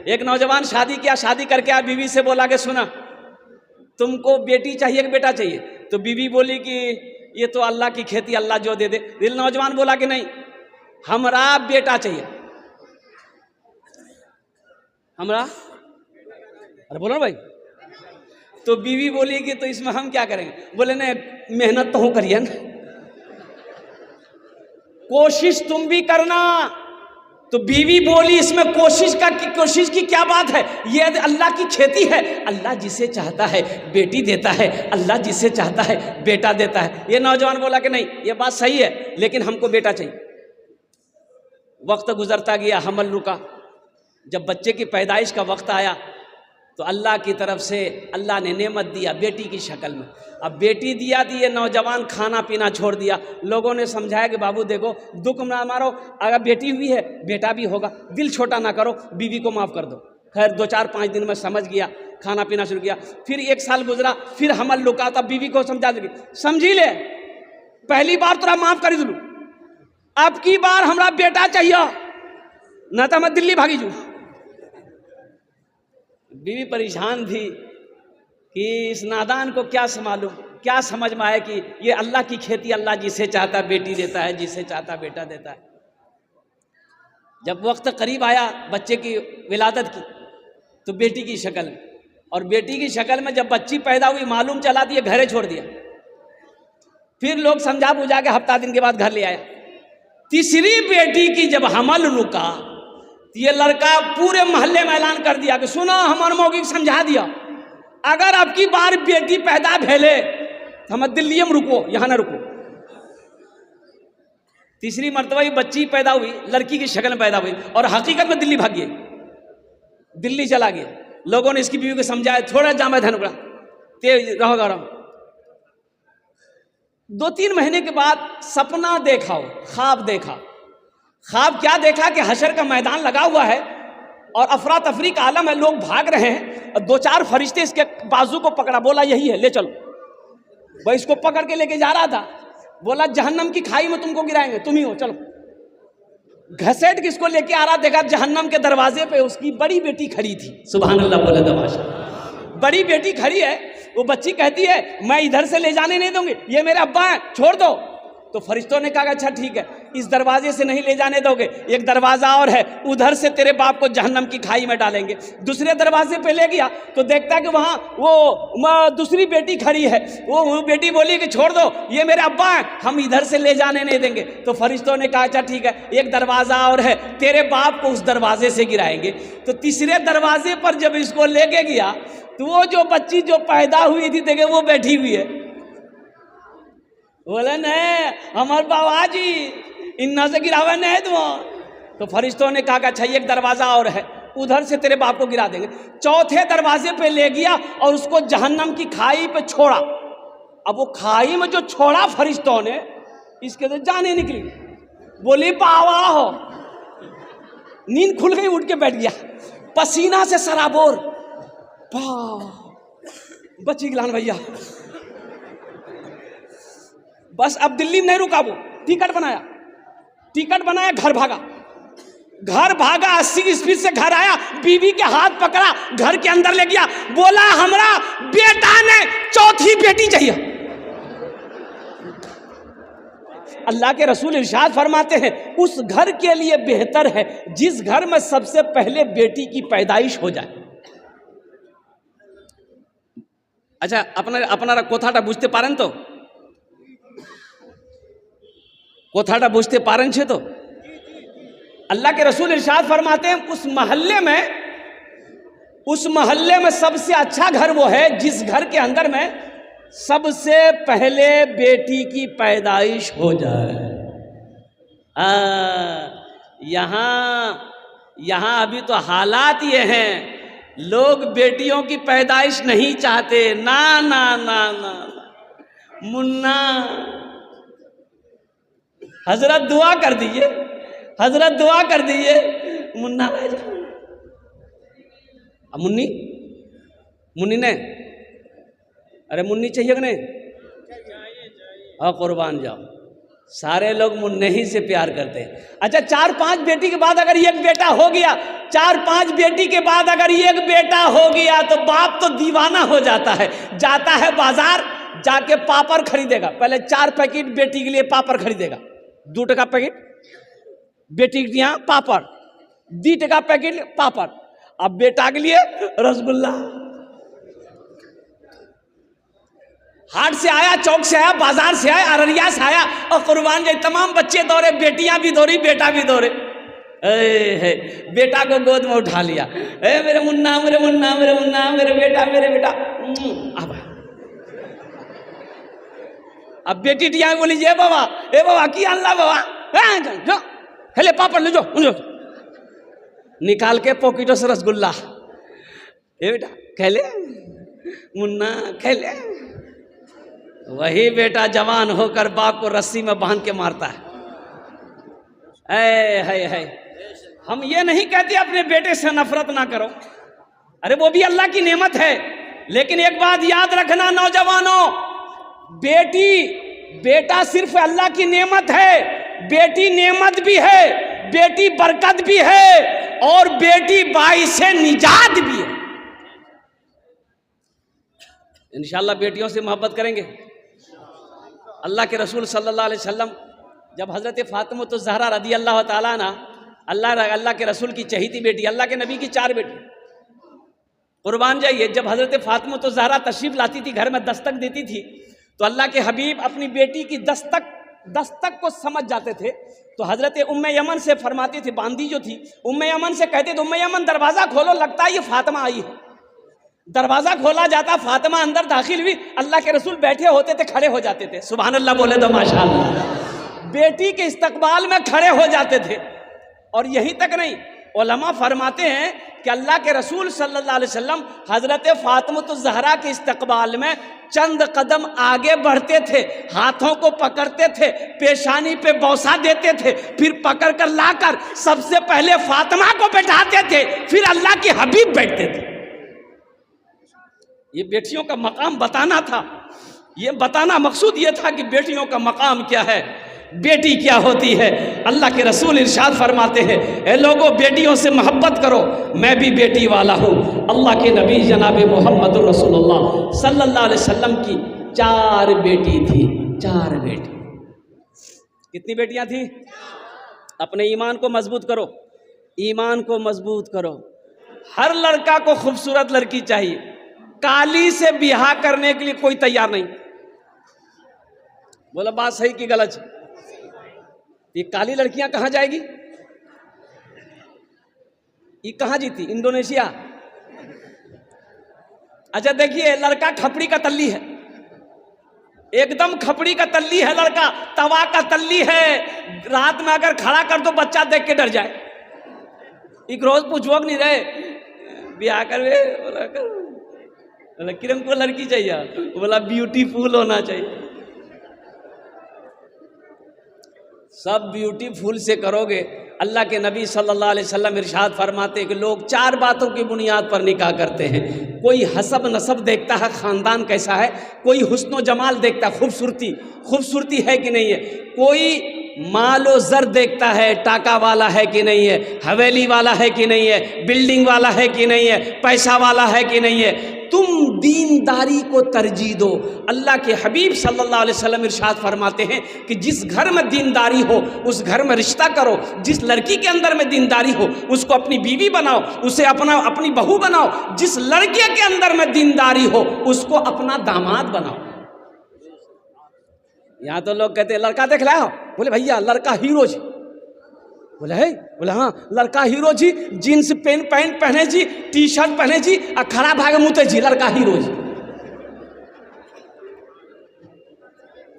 एक नौजवान शादी किया, शादी करके आ बीवी से बोला कि सुना तुमको बेटी चाहिए कि बेटा चाहिए? तो बीवी बोली कि ये तो अल्लाह की खेती, अल्लाह जो दे दे। दिल नौजवान बोला कि नहीं, हमरा बेटा चाहिए, हमरा। अरे बोलो ना भाई। तो बीवी बोली कि तो इसमें हम क्या करेंगे? बोले नहीं, मेहनत तो हो करिए ना, कोशिश तुम भी करना। तो बीवी बोली इसमें कोशिश की क्या बात है, ये अल्लाह की खेती है, अल्लाह जिसे चाहता है बेटी देता है, अल्लाह जिसे चाहता है बेटा देता है। ये नौजवान बोला कि नहीं ये बात सही है, लेकिन हमको बेटा चाहिए। वक्त गुजरता गया, हमल रुका। जब बच्चे की पैदाइश का वक्त आया तो अल्लाह की तरफ से अल्लाह ने नेमत दिया बेटी की शक्ल में। अब बेटी दिया थी, ये नौजवान खाना पीना छोड़ दिया। लोगों ने समझाया कि बाबू देखो दुख ना मारो, अगर बेटी हुई है बेटा भी होगा, दिल छोटा ना करो, बीवी को माफ़ कर दो। खैर 2-4-5 दिन में समझ गया, खाना पीना शुरू किया। फिर 1 साल गुजरा, फिर हमल लुका, तब बीवी को समझा दी, समझी ले पहली बार तोरा माफ़ कर दूँ, अब की बार हमरा बेटा चाहिए, न तो मैं दिल्ली भागी जू। बीवी परेशान थी कि इस नादान को क्या मालूम, क्या समझ में आया कि ये अल्लाह की खेती, अल्लाह जिसे चाहता बेटी देता है, जिसे चाहता बेटा देता है। जब वक्त करीब आया बच्चे की विलादत की, तो बेटी की शक्ल में, और बेटी की शक्ल में जब बच्ची पैदा हुई मालूम चला दिया, घरे छोड़ दिया। फिर लोग समझा बुझा के हफ्ता दिन के बाद घर ले आया। तीसरी बेटी की जब हमल रुका, ये लड़का पूरे मोहल्ले में ऐलान कर दिया कि सुनो हमारे मौगी समझा दिया, अगर आपकी बार बेटी पैदा भेले तो हम दिल्ली में रुको, यहाँ ना रुको। तीसरी मर्तबा ये बच्ची पैदा हुई, लड़की की शक्ल में पैदा हुई, और हकीकत में दिल्ली भाग गई, दिल्ली चला गया। लोगों ने इसकी बीवी को समझाया, थोड़ा जामा धन उड़ा तेज रहोगा रहो। 2-3 महीने के बाद सपना देखा, ख्वाब देखा। ख्वाब क्या देखा कि हशर का मैदान लगा हुआ है और अफरा तफरी का आलम है, लोग भाग रहे हैं, और 2-4 फरिश्ते इसके बाजू को पकड़ा, बोला यही है ले चलो। वह इसको पकड़ के लेके जा रहा था, बोला जहन्नम की खाई में तुमको गिराएंगे, तुम ही हो, चलो। घसेट किसको लेके आ रहा, देखा जहन्नम के दरवाजे पे उसकी बड़ी बेटी खड़ी थी। सुभान अल्लाह बोले तमाशा, बड़ी बेटी खड़ी है। वो बच्ची कहती है मैं इधर से ले जाने नहीं दूंगी, ये मेरे अब्बा हैं, छोड़ दो। तो फरिश्तों ने कहा अच्छा ठीक है, इस दरवाजे से नहीं ले जाने दोगे, एक दरवाजा और है, उधर से तेरे बाप को जहन्नम की खाई में डालेंगे। दूसरे दरवाजे पे ले गया तो देखता कि वहाँ वो दूसरी बेटी खड़ी है। वो बेटी बोली कि छोड़ दो, ये मेरे अब्बा हैं, हम इधर से ले जाने नहीं देंगे। तो फरिश्तों ने कहा अच्छा ठीक है, एक दरवाजा और है, तेरे बाप को उस दरवाजे से गिराएंगे। तो तीसरे दरवाजे पर जब इसको लेके गया तो वो जो बच्ची जो पैदा हुई थी देखे वो बैठी हुई है। बोले नहीं हमारे बाबा जी इन्ना से गिरावे नहीं तो फरिश्तों ने कहा अच्छा एक दरवाजा और है, उधर से तेरे बाप को गिरा देंगे। चौथे दरवाजे पे ले गया और उसको जहन्नम की खाई पे छोड़ा। अब वो खाई में जो छोड़ा फरिश्तों ने, इसके तो जाने निकली। बोली बाबा हो, नींद खुल गई, उठ के बैठ गया, पसीना से सराबोर। बची गिलान भैया। बस अब दिल्ली में नहीं रुका, वो टिकट बनाया, घर भागा 80 स्पीड से घर आया, बीवी के हाथ पकड़ा, घर के अंदर ले गया, बोला हमरा बेटा ने चौथी बेटी चाहिए। अल्लाह के रसूल इरशाद फरमाते हैं उस घर के लिए बेहतर है जिस घर में सबसे पहले बेटी की पैदाइश हो जाए। अच्छा अपना कोथाटा बुझते पारें तो कोथाटा बुझते पारें छे तो अल्लाह के रसूल इरशाद फरमाते हैं उस महल्ले में सबसे अच्छा घर वो है जिस घर के अंदर में सबसे पहले बेटी की पैदाइश हो जाए। यहाँ अभी तो हालात ये हैं, लोग बेटियों की पैदाइश नहीं चाहते। ना ना ना ना मुन्ना हजरत दुआ कर दीजिए, मुन्ना मुन्नी ने, अरे मुन्नी चाहिए कि नहीं? हाँ कुर्बान जाओ। सारे लोग मुन्ने ही से प्यार करते हैं। अच्छा, 4-5 बेटी के बाद अगर एक बेटा हो गया, 4-5 बेटी के बाद अगर एक बेटा हो गया तो बाप तो दीवाना हो जाता है, जाता है बाजार, जाके पापड़ खरीदेगा। पहले 4 पैकेट बेटी के लिए पापड़ खरीदेगा, 2 टका पैकेट बेटी के यहाँ पापड़, 2 टका पैकेट पापड़। अब बेटा के लिए रसगुल्ला। हाट से आया, चौक से आया, बाजार से आया, अररिया से आया, और कुर्बान जाए तमाम बच्चे दौड़े, बेटियां भी दौड़ी, बेटा भी दौड़े। बेटा को गोद में उठा लिया, मेरे मुन्ना, मेरे मुन्ना, मेरे मुन्ना, मेरे बेटा, मेरे बेटा। अब बेटी टिया बोली, ए बाबा की अल्लाह बाबा, जो हेले पापड़ ले जो निकाल के पॉकेटों से रसगुल्ला। ए बेटा खेले, मुन्ना खेले। वही बेटा जवान होकर बाप को रस्सी में बांध के मारता है। हम ये नहीं कहते अपने बेटे से नफरत ना करो, अरे वो भी अल्लाह की नेमत है। लेकिन एक बात याद रखना नौजवानों, बेटा सिर्फ अल्लाह की नेमत है, बेटी नेमत भी है, बेटी बरकत भी है, और बेटी बाइसे निजात भी है। इंशाअल्लाह बेटियों से मोहब्बत करेंगे। अल्लाह के रसूल सल्लल्लाहु अलैहि वसल्लम जब हज़रत फ़ातिमा तो ज़हरा रदी अल्लाह ताला अन्हा, अल्लाह के रसूल की चहीती बेटी, अल्लाह के नबी की 4 बेटी, कुर्बान जाइए, जब हज़रत फ़ातिमा तो ज़हरा तशरीफ़ लाती थी, घर में दस्तक देती थी, तो अल्लाह के हबीब अपनी बेटी की दस्तक को समझ जाते थे। तो हज़रत उम्मे यमन से फरमाती थी, बांदी जो थी उम्मे यमन से कहते थे, उम्मे यमन दरवाज़ा खोलो, लगता है ये फ़ातिमा आई है। दरवाज़ा खोला जाता, फ़ातिमा अंदर दाखिल हुई, अल्लाह के रसूल बैठे होते थे, खड़े हो जाते थे। सुभान अल्लाह बोले तो माशाअल्लाह। बेटी के इस्तकबाल में खड़े हो जाते थे। और यही तक नहीं, उलमा फरमाते हैं कि अल्लाह के रसूल सल्लल्लाहु अलैहि वसल्लम हज़रत फ़ातिमा तो ज़हरा के इस्तकबाल में चंद कदम आगे बढ़ते थे, हाथों को पकड़ते थे, पेशानी पे बौसा देते थे, फिर पकड़ कर लाकर सबसे पहले फ़ातिमा को बैठाते थे, फिर अल्लाह के हबीब बैठते थे। ये बेटियों का मकाम बताना था, ये बताना मकसूद ये था कि बेटियों का मकाम क्या है, बेटी क्या होती है। अल्लाह के रसूल इरशाद फरमाते हैं, ए लोगों बेटियों से मोहब्बत करो, मैं भी बेटी वाला हूँ। अल्लाह के नबी जनाब मोहम्मद रसूलुल्लाह सल्लल्लाहु अलैहि वसल्लम की 4 बेटी थी, 4 बेटी। कितनी बेटियां थी? अपने ईमान को मजबूत करो, ईमान को मजबूत करो। हर लड़का को खूबसूरत लड़की चाहिए, काली से ब्याह करने के लिए कोई तैयार नहीं। बोला बात सही कि गलत? ये काली लड़कियां कहां जाएगी? ये कहां जीती? इंडोनेशिया। अच्छा देखिए, लड़का खपड़ी का तल्ली है, एकदम खपड़ी का तल्ली है लड़का, तवा का तल्ली है। रात में अगर खड़ा कर दो बच्चा देख के डर जाए। एक रोज पूछवोग नहीं रहे, ब्याह कर बोला किरम को लड़की चाहिए, बोला ब्यूटीफुल होना चाहिए। सब ब्यूटीफुल से करोगे। अल्लाह के नबी सल्लल्लाहु अलैहि वसल्लम इरशाद फरमाते हैं कि लोग 4 बातों की बुनियाद पर निकाह करते हैं। कोई हसब नसब देखता है, ख़ानदान कैसा है, कोई हुस्न जमाल देखता है, खूबसूरती है कि नहीं है, कोई मालो ज़र देखता है, टाका वाला है कि नहीं है, हवेली वाला है कि नहीं है, बिल्डिंग वाला है कि नहीं है, पैसा वाला है कि नहीं है। तुम दीनदारी को तरजीह दो। अल्लाह के हबीब सल्लल्लाहु अलैहि वसल्लम इरशाद फरमाते हैं कि जिस घर में दीनदारी हो उस घर में रिश्ता करो, जिस लड़की के अंदर में दीनदारी हो उसको अपनी बीवी बनाओ, उसे अपनी बहू बनाओ, जिस लड़के के अंदर में दीनदारी हो उसको अपना दामाद बनाओ। यहाँ तो लोग कहते हैं लड़का देख लाओ, बोले भैया लड़का हीरो जी, बोले है, बोले हाँ लड़का हीरो जी, जीन्स पैंट पहने जी, टी शर्ट पहने जी, और खड़ा भाग मुते जी, लड़का हीरो जी।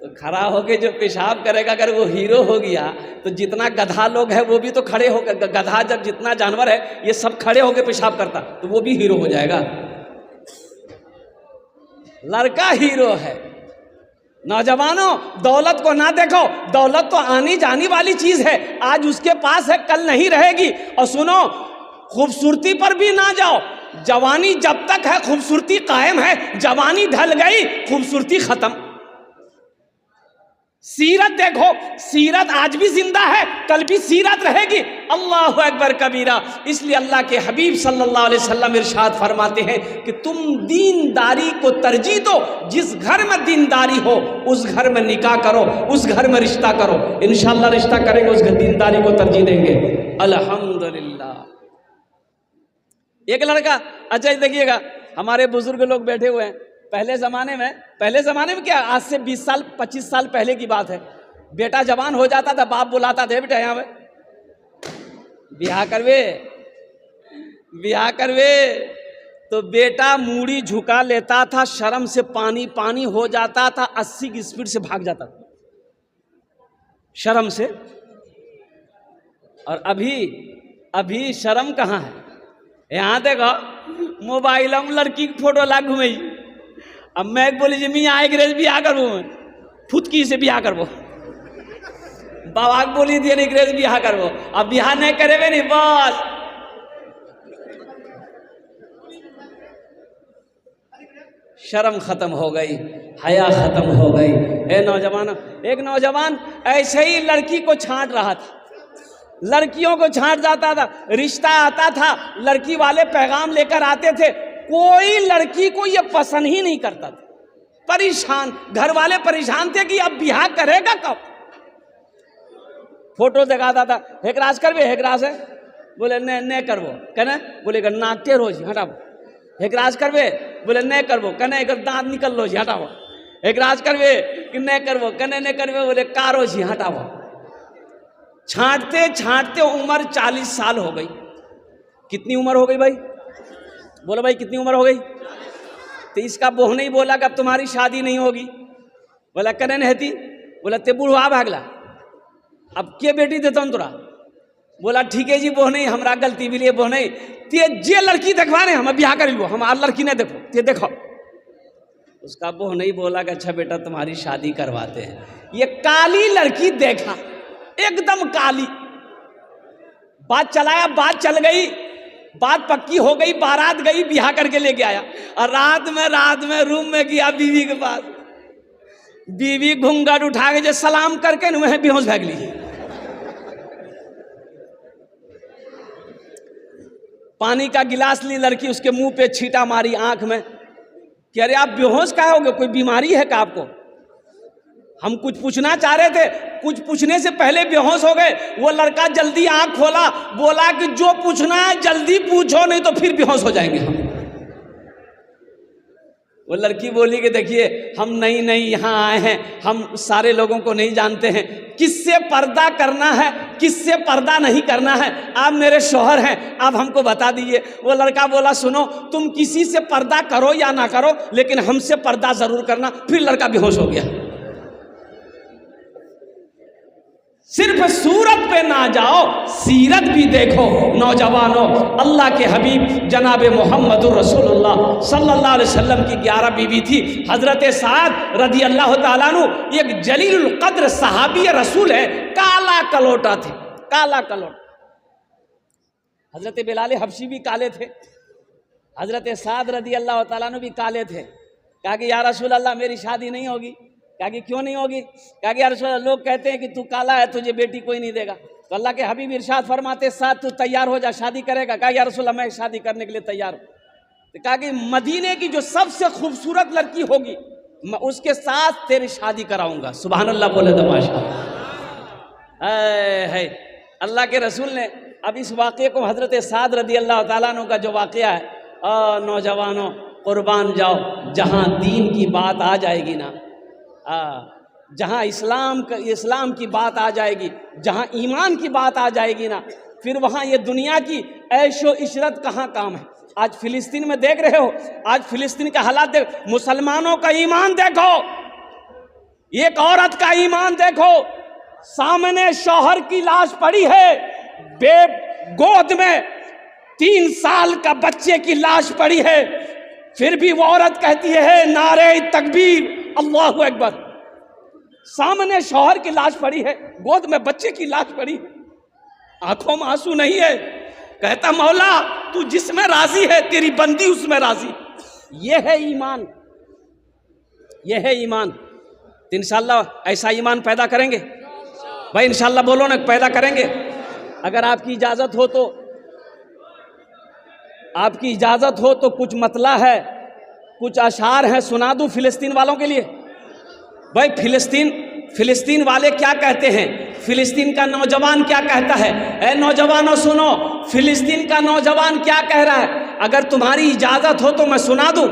तो खड़ा होके जो पेशाब करेगा, अगर वो हीरो हो गया तो जितना गधा लोग है वो भी तो खड़े हो, गधा जब जितना जानवर है ये सब खड़े होके पेशाब करता तो वो भी हीरो हो जाएगा। लड़का हीरो है। नौजवानों दौलत को ना देखो, दौलत तो आनी जानी वाली चीज है, आज उसके पास है कल नहीं रहेगी। और सुनो, खूबसूरती पर भी ना जाओ, जवानी जब तक है खूबसूरती कायम है, जवानी ढल गई खूबसूरती खत्म। सीरत देखो, सीरत आज भी जिंदा है, कल भी सीरत रहेगी। अल्लाहु अकबर कबीरा। इसलिए अल्लाह के हबीब सल्लल्लाहु अलैहि वसल्लम इरशाद फरमाते हैं कि तुम दीनदारी को तरजीह दो, जिस घर में दीनदारी हो उस घर में निकाह करो, उस घर में रिश्ता करो। इंशाअल्लाह रिश्ता करेंगे, उस दीनदारी को तरजीह देंगे। अल्हम्दुलिल्लाह। एक लड़का, अच्छा देखिएगा, हमारे बुजुर्ग लोग बैठे हुए हैं। पहले ज़माने में क्या, आज से 20 साल 25 साल पहले की बात है, बेटा जवान हो जाता था, बाप बुलाता था, बेटा यहाँ पे ब्याह करवे, तो बेटा मूड़ी झुका लेता था, शर्म से पानी पानी हो जाता था, 80 की स्पीड से भाग जाता था शर्म से। और अभी शर्म कहाँ है? यहाँ देखो मोबाइल में लड़की की फोटो लाग घूमई। अब मैं बोली जी मियाँ एक रेज ब्याह करबो, फुतकी से ब्याह करबो, बाबा बोली दिए नहीं रेज ब्याह करबो। अब ब्याह नहीं करेबे नहीं, बस शर्म खत्म हो गई, हया खत्म हो गई। एक नौजवान ऐसे ही लड़की को छांट रहा था, लड़कियों को छांट जाता था, रिश्ता आता था, लड़की वाले पैगाम लेकर आते थे, कोई लड़की को ये पसंद ही नहीं करता था, परेशान, घर वाले परेशान थे कि अब ब्याह करेगा कब। फोटो दिखाता था, हेकराज करबे, हेकराज है, बोले नहीं करबो, कहना बोले नाकटे रोज हटाओ, हेकराज करबे, बोले नहीं करबो, कहना एक दांत निकल लो जी हटाओ, हेकराज करबे कि नहीं करबो, कहने नहीं करबे, बोले कारो जी हटाओ। छांटते छांटते उम्र 40 साल हो गई। कितनी उम्र हो गई भाई? बोलो भाई कितनी उम्र हो गई? तो इसका बोह नहीं बोला कि अब तुम्हारी शादी नहीं होगी, बोला कने नहीं थी, बोला ते बुढ़वा भागला, अब के बेटी देता हूँ तोरा, बोला ठीक है जी बोह नहीं, हमारा गलती भी लिए बोह नहीं, ते जे लड़की देखवाने हम ब्याह कर लो, हमारा लड़की नहीं देखो, ते देखो। उसका बोह नहीं बोला कि अच्छा बेटा तुम्हारी शादी करवाते हैं। ये काली लड़की देखा, एकदम काली, बात चलाया, बात चल गई, बात पक्की हो गई, बारात गई, ब्याह करके लेके आया, और रात में रूम में गया बीवी के पास, बीवी घूंघट उठा के जो सलाम करके न वह बेहोश भाग ली। पानी का गिलास ली लड़की, उसके मुंह पे छींटा मारी आंख में कि अरे आप बेहोश काहे हो गए, कोई बीमारी है क्या आपको? हम कुछ पूछना चाह रहे थे, कुछ पूछने से पहले बेहोश हो गए। वो लड़का जल्दी आंख खोला, बोला कि जो पूछना है जल्दी पूछो, नहीं तो फिर बेहोश हो जाएंगे हम। वो लड़की बोली कि देखिए हम नहीं यहाँ आए हैं, हम सारे लोगों को नहीं जानते हैं, किससे पर्दा करना है किससे पर्दा नहीं करना है, आप मेरे शौहर हैं, आप हमको बता दीजिए। वो लड़का बोला सुनो, तुम किसी से पर्दा करो या ना करो, लेकिन हमसे पर्दा जरूर करना। फिर लड़का बेहोश हो गया। सिर्फ सूरत पे ना जाओ, सीरत भी देखो नौजवानों। अल्लाह के हबीब जनाब मोहम्मदुर रसूलुल्लाह सल्लल्लाहु अलैहि वसल्लम की 11 बीवी थी। हजरत साद रदी अल्लाह ताला अन्हु एक जलीलुल कद्र सहाबी रसूल है, काला कलोटा थे, काला कलोटा। हजरत बिलाल हबशी भी काले थे, हजरत साद रदी अल्लाह ताला अन्हु भी काले थे। कहा कि या रसूल अल्लाह मेरी शादी नहीं होगी। कहा कि क्यों नहीं होगी? कहा कि यार लोग कहते हैं कि तू काला है, तुझे बेटी कोई नहीं देगा। तो अल्लाह के हबीब इरशाद फरमाते साथ तू तैयार हो जा, शादी करेगा? कहा या रसूल मैं शादी करने के लिए तैयार हूँ। तो कहा कि मदीने की जो सबसे खूबसूरत लड़की होगी मैं उसके साथ तेरी शादी कराऊंगा। सुभान अल्लाह बोले तो माशाअल्लाह है। अल्लाह के रसूल ने अब इस वाक़े को, हजरत साद रदी अल्लाह ताला अन्हु का जो वाक़या है, नौजवानों कुर्बान जाओ, जहाँ दीन की बात आ जाएगी ना, जहाँ इस्लाम की बात आ जाएगी, जहाँ ईमान की बात आ जाएगी ना, फिर वहाँ ये दुनिया की ऐशो इशरत कहाँ काम है। आज फिलिस्तीन में देख रहे हो, आज फिलिस्तीन का हालात देख, मुसलमानों का ईमान देखो, एक औरत का ईमान देखो, सामने शौहर की लाश पड़ी है, गोद में 3 साल का बच्चे की लाश पड़ी है, फिर भी वो औरत कहती है नारे तकबीर अल्लाहु अकबर। सामने शौहर की लाश पड़ी है, गोद में बच्चे की लाश पड़ी है, आंखों में आंसू नहीं है, कहता मौला तू जिसमें राजी है तेरी बंदी उसमें राजी। ये है ईमान, ये है ईमान। तो इंशाल्लाह ऐसा ईमान पैदा करेंगे भाई, इंशाल्लाह बोलो ना, पैदा करेंगे। अगर आपकी इजाज़त हो तो, आपकी इजाज़त हो तो कुछ मतला है, कुछ अशार हैं, सुना दूं फिलिस्तीन वालों के लिए। भाई फिलिस्तीन वाले क्या कहते हैं, फिलिस्तीन का नौजवान क्या कहता है। ए नौजवानों सुनो, फिलिस्तीन का नौजवान क्या कह रहा है, अगर तुम्हारी इजाज़त हो तो मैं सुना दूं।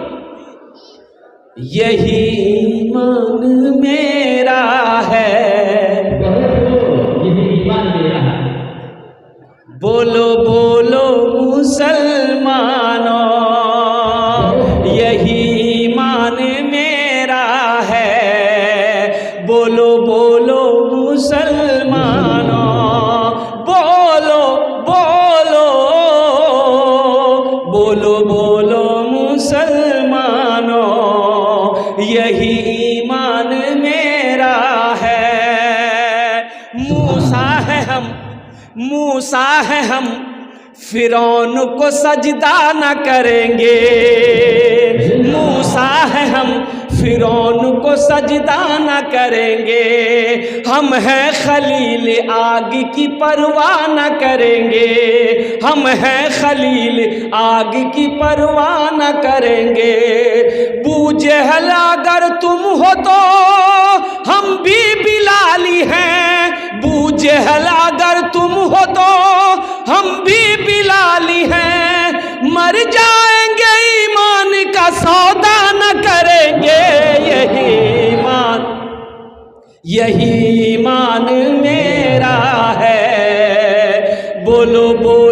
यही ईमान मेरा है, बोलो बोलो मुसलमानों, यही ईमान मेरा है, बोलो बोलो मुसलमानों, बोलो बोलो बोलो बोलो मुसलमानों, यही ईमान मेरा है। मूसा है हम फिरौन को सजदा न करेंगे, मूसा है हम फिरौन को सजदा न करेंगे, हम हैं खलील आग की परवाह न करेंगे, हम हैं खलील आग की परवाह न करेंगे। बूजहल अगर तुम हो तो हम भी बिलाली हैं, बूजहल अगर तुम हो तो हम भी बिलाली हैं, मर जाएंगे ईमान का सौदा न करेंगे, यही ईमान मेरा है, बोलो बोलो